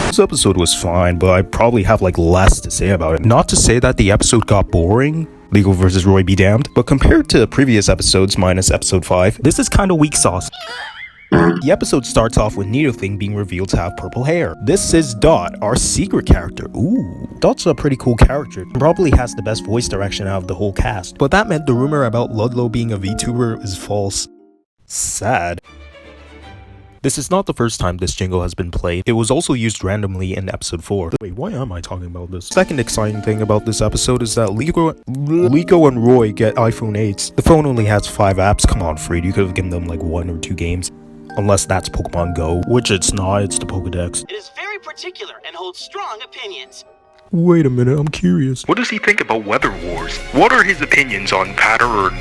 This episode was fine, but I probably have like less to say about it. Not to say that the episode got boring, Liko vs. Roy be damned, but compared to previous episodes minus episode 5, this is kinda weak sauce. The episode starts off with Nidothing being revealed to have purple hair. This is Dot, our secret character. Ooh, Dot's a pretty cool character. Probably has the best voice direction out of the whole cast. But that meant the rumor about Ludlow being a VTuber is false. Sad. This is not the first time this jingle has been played. It was also used randomly in episode 4. Wait, why am I talking about this? Second exciting thing about this episode is that Liko and Roy get iPhone 8s. The phone only has 5 apps. Come on, Freed, you could have given them like 1 or 2 games. Unless that's Pokemon Go, which it's not, it's the Pokedex. It is very particular and holds strong opinions. Wait a minute, I'm curious. What does he think about Weather Wars? What are his opinions on pattern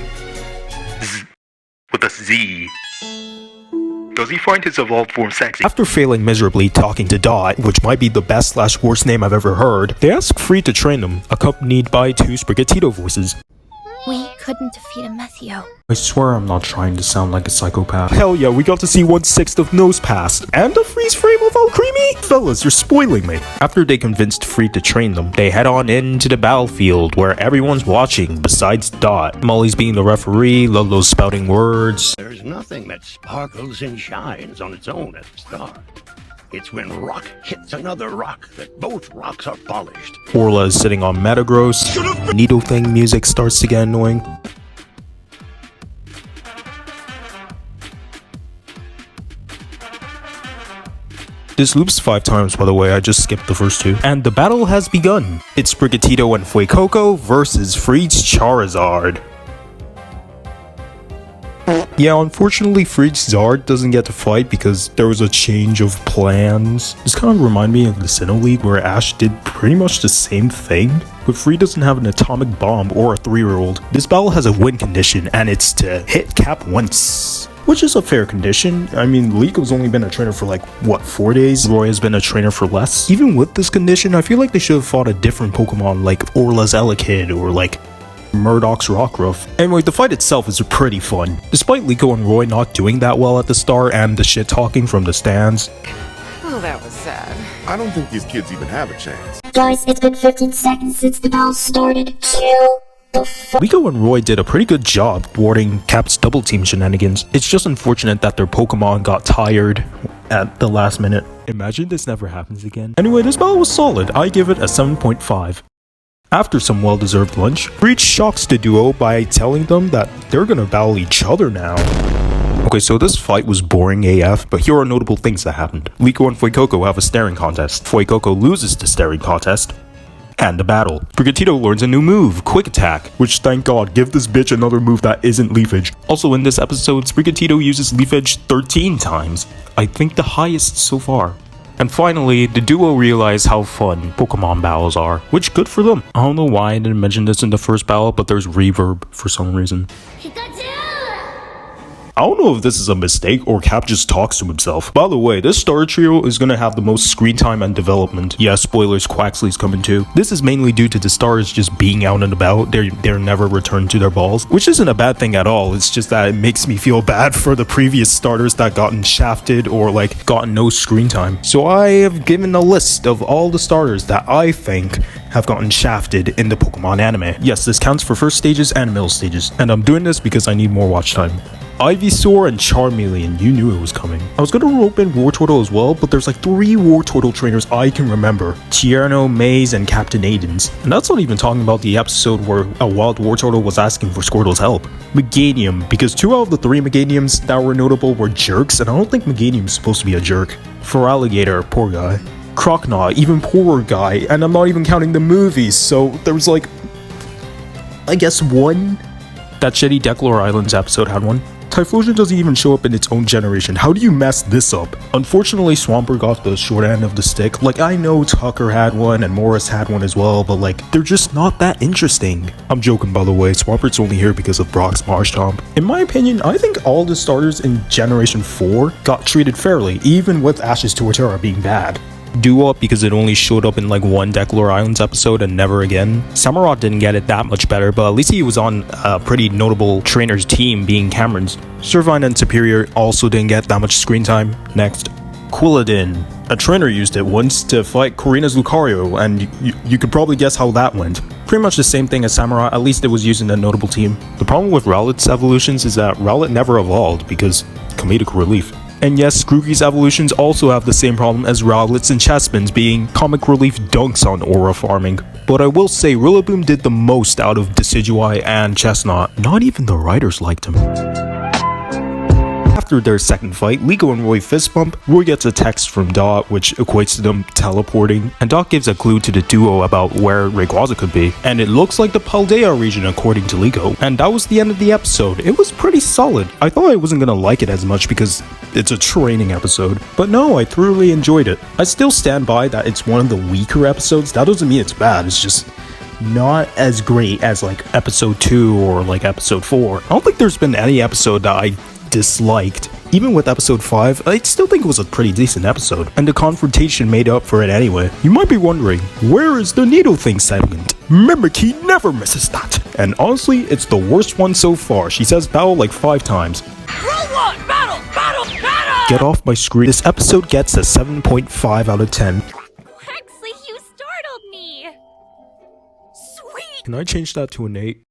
with a Z? Does he find his evolved form sexy? After failing miserably talking to Dot, which might be the best/worst name I've ever heard, they ask Free to train them, accompanied by 2 Sprigatito voices. We couldn't defeat a Methio. I swear I'm not trying to sound like a psychopath. Hell yeah, we got to see 1/6 of Nose Pass and a freeze frame of Alcremie? Fellas, you're spoiling me. After they convinced Free to train them, they head on into the battlefield where everyone's watching besides Dot. Molly's being the referee, Ludlow's spouting words. There's nothing that sparkles and shines on its own at the start. It's when rock hits another rock that both rocks are polished. Orla is sitting on Metagross. Nidothing music starts to get annoying. This loops 5 times, by the way, I just skipped the first 2. And the battle has begun. It's Sprigatito and Fuecoco versus Freed's Charizard. Yeah, unfortunately Freed's Zard doesn't get to fight because there was a change of plans. This kind of reminds me of the Sinnoh League where Ash did pretty much the same thing, but Freed doesn't have an atomic bomb or a 3-year-old. This battle has a win condition and it's to hit Cap once, which is a fair condition. I mean, Liko's only been a trainer for like, what, 4 days? Roy has been a trainer for less. Even with this condition, I feel like they should have fought a different Pokemon like Orla's Elekid or like Murdoch's Rockruff. Anyway, the fight itself is pretty fun. Despite Liko and Roy not doing that well at the start and the shit talking from the stands. Oh, that was sad. I don't think these kids even have a chance. Guys, it's been 15 seconds since the battle started. Chill the fuck. Liko and Roy did a pretty good job thwarting Cap's double team shenanigans. It's just unfortunate that their Pokemon got tired at the last minute. Imagine this never happens again. Anyway, this battle was solid. I give it a 7.5. After some well-deserved lunch, Breach shocks the duo by telling them that they're gonna battle each other now. Okay, so this fight was boring AF, but here are notable things that happened. Liko and Fuecoco have a staring contest. Fuecoco loses the staring contest, and the battle. Sprigatito learns a new move, Quick Attack, which thank god, give this bitch another move that isn't Leaf Edge. Also in this episode, Sprigatito uses Leaf Edge 13 times. I think the highest so far. And finally, the duo realize how fun Pokemon battles are, which good for them. I don't know why I didn't mention this in the first battle, but there's reverb for some reason. I don't know if this is a mistake or Cap just talks to himself. By the way, this starter trio is gonna have the most screen time and development. Yeah, spoilers, Quaxly's coming too. This is mainly due to the stars just being out and about. They're never returned to their balls, which isn't a bad thing at all. It's just that it makes me feel bad for the previous starters that gotten shafted or like gotten no screen time. So I have given a list of all the starters that I think have gotten shafted in the Pokemon anime. Yes, this counts for first stages and middle stages, and I'm doing this because I need more watch time. Ivysaur and Charmeleon, you knew it was coming. I was gonna rope in Wartortle as well, but there's like 3 Wartortle trainers I can remember. Tierno, Maze, and Captain Aidens. And that's not even talking about the episode where a wild Wartortle was asking for Squirtle's help. Meganium, because 2 out of the 3 Meganiums that were notable were jerks, and I don't think Meganium's supposed to be a jerk. Feraligatr, poor guy. Croconaw, even poorer guy, and I'm not even counting the movies, so there was like, I guess 1? That shitty Declare Islands episode had 1. Typhlosion doesn't even show up in its own generation. How do you mess this up? Unfortunately, Swampert got the short end of the stick. Like, I know Tucker had one and Morris had one as well, but like, they're just not that interesting. I'm joking, by the way. Swampert's only here because of Brock's Marshtomp. In my opinion, I think all the starters in Generation 4 got treated fairly, even with Ash's Torterra being bad. Dewop because it only showed up in like 1 Declare Islands episode and never again. Samurott didn't get it that much better, but at least he was on a pretty notable trainer's team, being Cameron's. Servine and Superior also didn't get that much screen time. Next, Quilladin. A trainer used it once to fight Korrina's Lucario, and you could probably guess how that went. Pretty much the same thing as Samurai, at least it was using a notable team. The problem with Rowlet's evolutions is that Rowlet never evolved because comedic relief. And yes, Grookey's evolutions also have the same problem as Rowlet's and Chespin's, being comic relief dunks on aura farming. But I will say Rillaboom did the most out of Decidueye and Chestnut. Not even the writers liked him. After their second fight, Liko and Roy fist bump. Roy gets a text from Dot, which equates to them teleporting, and Dot gives a clue to the duo about where Rayquaza could be, and it looks like the Paldea region according to Liko. And that was the end of the episode. It was pretty solid. I thought I wasn't gonna like it as much because it's a training episode, but no, I thoroughly enjoyed it. I still stand by that it's one of the weaker episodes. That doesn't mean it's bad, it's just not as great as like episode 2 or like episode 4. I don't think there's been any episode that I disliked. Even with episode 5, I still think it was a pretty decent episode, and the confrontation made up for it anyway. You might be wondering, where is the Nidothing segment? Mimmyky never misses that. And honestly, it's the worst one so far. She says battle like 5 times. Roll one! Battle! Battle! Battle! Get off my screen. This episode gets a 7.5 out of 10. Huxley, you startled me! Can I change that to an 8?